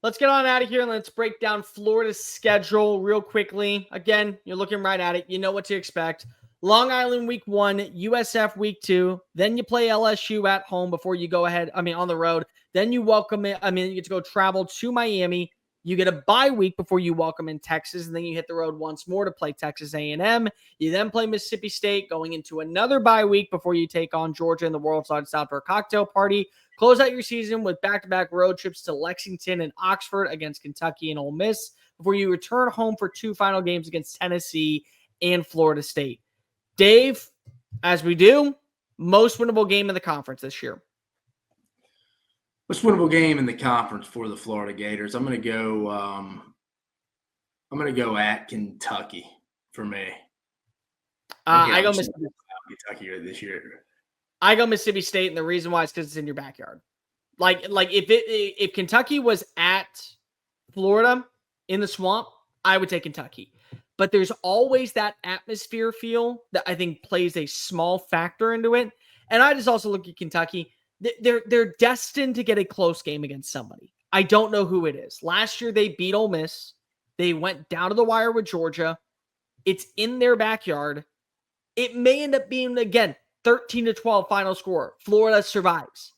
let's get on out of here and let's break down Florida's schedule real quickly. Again, you're looking right at it. You know what to expect. Long Island week 1, USF week 2. Then you play LSU at home before you go ahead. On the road. Then you you get to go travel to Miami. You get a bye week before you welcome in Texas, and then you hit the road once more to play Texas A&M. You then play Mississippi State, going into another bye week before you take on Georgia in the World Side South for a cocktail party. Close out your season with back-to-back road trips to Lexington and Oxford against Kentucky and Ole Miss before you return home for 2 final games against Tennessee and Florida State. Dave, as we do, most winnable game in the conference this year. Most winnable game in the conference for the Florida Gators. I'm going to go at Kentucky for me. I go Mississippi. Kentucky this year. I go Mississippi State, and the reason why is because it's in your backyard. Like if Kentucky was at Florida in the Swamp, I would take Kentucky. But there's always that atmosphere feel that I think plays a small factor into it. And I just also look at Kentucky. They're destined to get a close game against somebody. I don't know who it is. Last year, they beat Ole Miss. They went down to the wire with Georgia. It's in their backyard. It may end up being, again, 13-12 final score. Florida survives.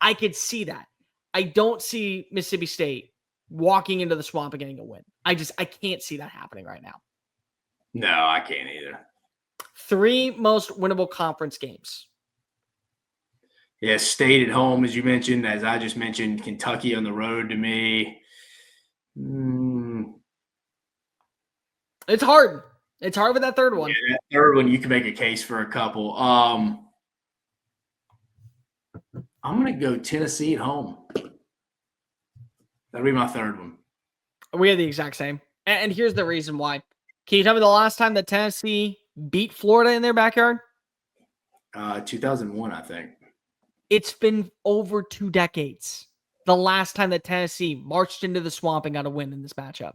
I could see that. I don't see Mississippi State walking into the Swamp and getting a win. I can't see that happening right now. No, I can't either. 3 most winnable conference games. Yeah, State at home, as you mentioned. As I just mentioned, Kentucky on the road to me. It's hard. It's hard with that third one. Yeah, that third one, you can make a case for a couple. I'm going to go Tennessee at home. That'll be my third one. We have the exact same. And here's the reason why. Can you tell me the last time that Tennessee beat Florida in their backyard? 2001, I think. It's been over 2 decades. The last time that Tennessee marched into the Swamp and got a win in this matchup.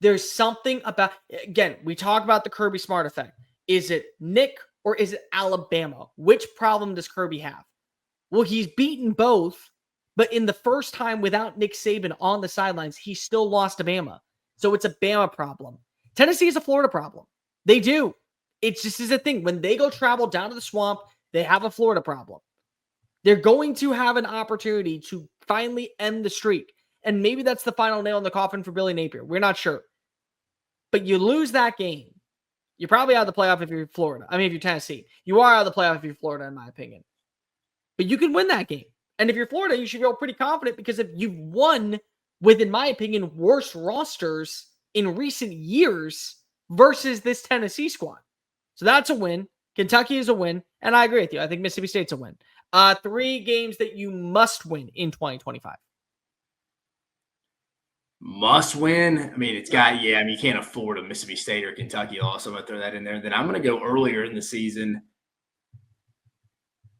There's something about, again, we talk about the Kirby Smart effect. Is it Nick or is it Alabama? Which problem does Kirby have? Well, he's beaten both, but in the first time without Nick Saban on the sidelines, he still lost to Bama. So it's a Bama problem. Tennessee is a Florida problem. They do. It just is a thing. When they go travel down to the Swamp, they have a Florida problem. They're going to have an opportunity to finally end the streak. And maybe that's the final nail in the coffin for Billy Napier. We're not sure. But you lose that game, you're probably out of the playoff if you're Florida. If you're Tennessee. You are out of the playoff if you're Florida, in my opinion. But you can win that game. And if you're Florida, you should feel pretty confident because if you've won with, in my opinion, worse rosters in recent years versus this Tennessee squad. So that's a win. Kentucky is a win. And I agree with you. I think Mississippi State's a win. 3 games that you must win in 2025. Must win. You can't afford a Mississippi State or Kentucky loss. I'm going to throw that in there. Then I'm going to go earlier in the season.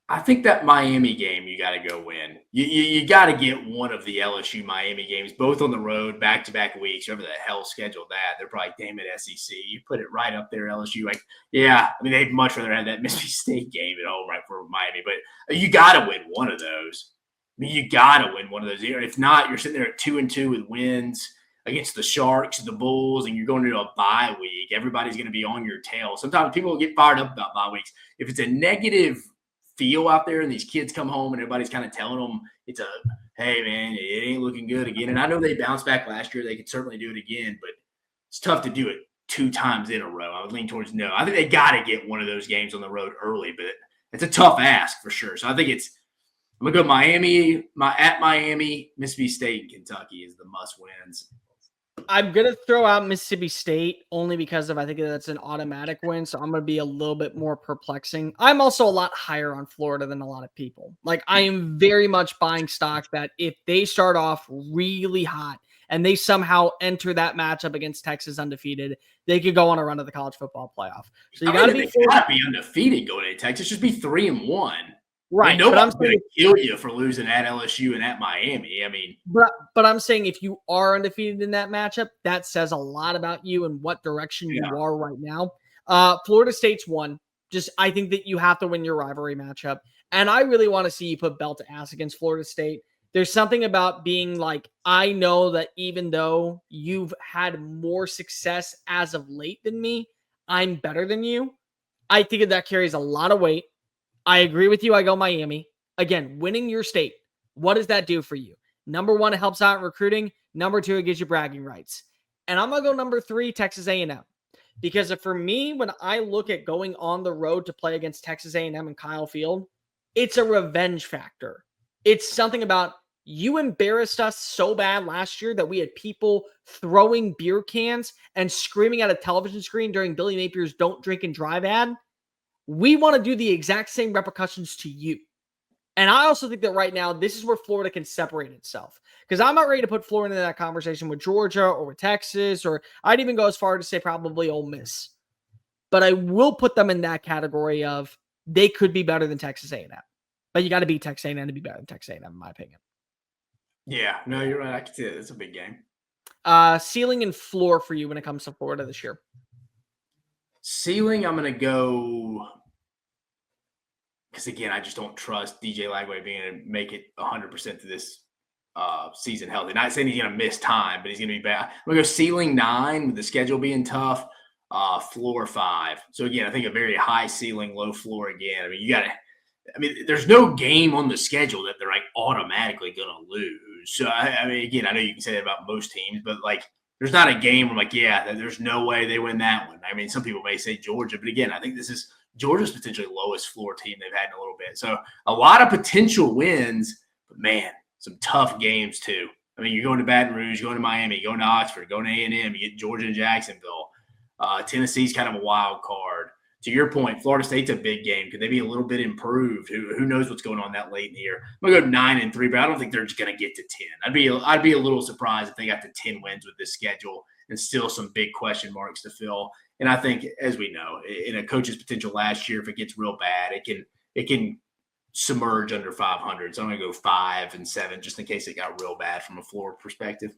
I think that Miami game you got to go win. You got to get one of the LSU Miami games, both on the road, back-to-back weeks, whoever the hell scheduled that. They're probably, damn it, SEC. You put it right up there, LSU. They'd much rather have that Mississippi State game at home right for Miami. But you got to win one of those. You got to win one of those. If not, you're sitting there at 2-2 with wins against the Sharks, the Bulls, and you're going into a bye week. Everybody's going to be on your tail. Sometimes people get fired up about bye weeks. If it's a negative feel out there and these kids come home and everybody's kind of telling them hey, man, it ain't looking good again. And I know they bounced back last year. They could certainly do it again, but it's tough to do it 2 times in a row. I would lean towards no. I think they got to get one of those games on the road early, but it's a tough ask for sure. So I think I'm going to go Miami, Mississippi State, and Kentucky is the must-wins. I'm going to throw out Mississippi State only because I think that's an automatic win, so I'm going to be a little bit more perplexing. I'm also a lot higher on Florida than a lot of people. I am very much buying stock that if they start off really hot and they somehow enter that matchup against Texas undefeated, they could go on a run to the college football playoff. So you got to be undefeated going into Texas. Just be 3-1. Right. Nobody's going to kill you for losing at LSU and at Miami. But I'm saying if you are undefeated in that matchup, that says a lot about you and what direction you are right now. Florida State's won. I think that you have to win your rivalry matchup. And I really want to see you put belt to ass against Florida State. There's something about being like, I know that even though you've had more success as of late than me, I'm better than you. I think that carries a lot of weight. I agree with you. I go Miami. Again, winning your state. What does that do for you? Number one, it helps out in recruiting. Number two, it gives you bragging rights. And I'm going to go number three, Texas A&M. Because for me, when I look at going on the road to play against Texas A&M and Kyle Field, it's a revenge factor. It's something about you embarrassed us so bad last year that we had people throwing beer cans and screaming at a television screen during Billy Napier's Don't Drink and Drive ad. We want to do the exact same repercussions to you. And I also think that right now, this is where Florida can separate itself. Because I'm not ready to put Florida in that conversation with Georgia or with Texas, or I'd even go as far to say probably Ole Miss. But I will put them in that category of they could be better than Texas A&M. But you got to beat Texas A&M to be better than Texas A&M, in my opinion. Yeah, no, you're right. I can see it. It's a big game. Ceiling and floor for you when it comes to Florida this year. Ceiling, I'm going to go because, again, I just don't trust DJ Lagway being able to make it 100% to this season healthy. Not saying he's going to miss time, but he's going to be bad. I'm going to go ceiling 9 with the schedule being tough, floor 5. So, again, I think a very high ceiling, low floor again. There's no game on the schedule that they're like automatically going to lose. So, again, I know you can say that about most teams, but like there's not a game where I'm like, yeah, there's no way they win that one. I mean, some people may say Georgia, but again, I think this is Georgia's potentially lowest floor team they've had in a little bit. So a lot of potential wins, but man, some tough games too. I mean, you're going to Baton Rouge, you're going to Miami, you're going to Oxford, going to A&M, you get Georgia and Jacksonville. Tennessee's kind of a wild card. To your point, Florida State's a big game. Could they be a little bit improved? Who knows what's going on that late in the year? I'm gonna go 9-3, but I don't think they're just gonna get to 10. I'd be a little surprised if they got to 10 wins with this schedule and still some big question marks to fill. And I think, as we know, in a coach's potential last year, if it gets real bad, it can submerge under 500. So I'm gonna go 5-7 just in case it got real bad from a floor perspective.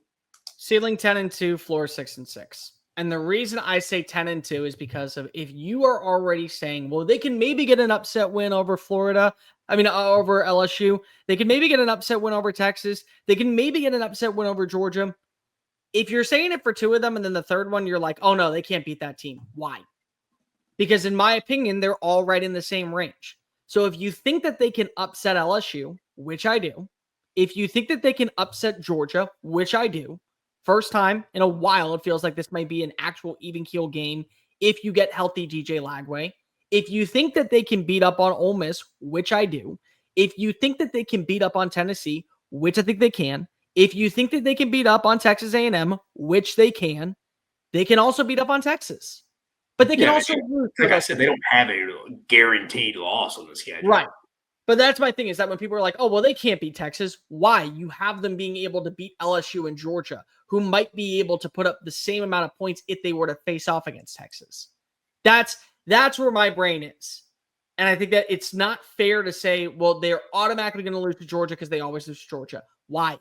Ceiling 10-2, floor 6-6. And the reason I say 10-2 is because of if you are already saying, well, they can maybe get an upset win over Florida. Over LSU. They can maybe get an upset win over Texas. They can maybe get an upset win over Georgia. If you're saying it for two of them and then the third one, you're like, oh no, they can't beat that team. Why? Because in my opinion, they're all right in the same range. So if you think that they can upset LSU, which I do, if you think that they can upset Georgia, which I do, first time in a while, it feels like this might be an actual even keel game if you get healthy DJ Lagway. If you think that they can beat up on Ole Miss, which I do. If you think that they can beat up on Tennessee, which I think they can. If you think that they can beat up on Texas A&M, which they can also beat up on Texas. But they can also lose. Like I said, they don't have a guaranteed loss on the schedule. Right. But that's my thing is that when people are like, oh, well, they can't beat Texas. Why? You have them being able to beat LSU and Georgia, who might be able to put up the same amount of points if they were to face off against Texas. That's where my brain is. And I think that it's not fair to say, well, they're automatically going to lose to Georgia because they always lose to Georgia. Why?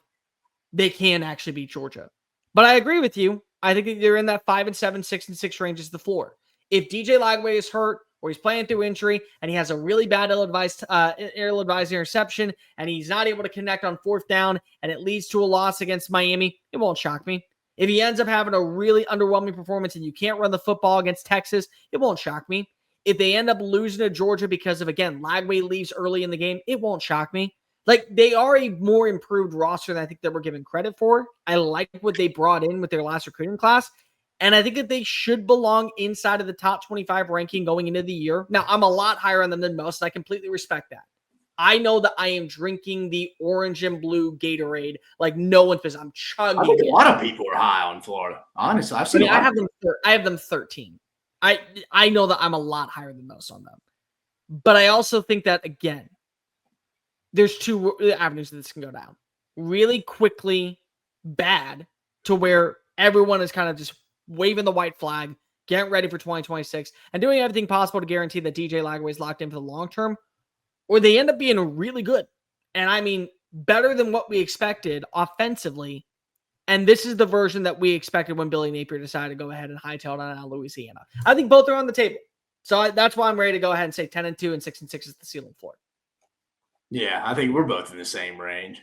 They can actually beat Georgia. But I agree with you. I think that they're in that 5-7, 6-6 range is the floor. If DJ Lagway is hurt, or he's playing through injury, and he has a really bad ill-advised interception, and he's not able to connect on fourth down, and it leads to a loss against Miami, it won't shock me. If he ends up having a really underwhelming performance and you can't run the football against Texas, it won't shock me. If they end up losing to Georgia because of, again, Lagway leaves early in the game, it won't shock me. Like, they are a more improved roster than I think they were given credit for. I like what they brought in with their last recruiting class. And I think that they should belong inside of the top 25 ranking going into the year. Now, I'm a lot higher on them than most, and I completely respect that. I know that I am drinking the orange and blue Gatorade like no one does. I'm chugging. I think a lot of people are high on Florida. Honestly, I've seen. I have them 13. I know that I'm a lot higher than most on them, but I also think that again, there's two avenues that this can go down. Really quickly, bad to where everyone is kind of just waving the white flag, getting ready for 2026, and doing everything possible to guarantee that DJ Lagway is locked in for the long term, or they end up being really good. And I mean, better than what we expected offensively. And this is the version that we expected when Billy Napier decided to go ahead and hightail it out of Louisiana. I think both are on the table. So that's why I'm ready to go ahead and say 10-2 and 6-6 is the ceiling floor. Yeah, I think we're both in the same range.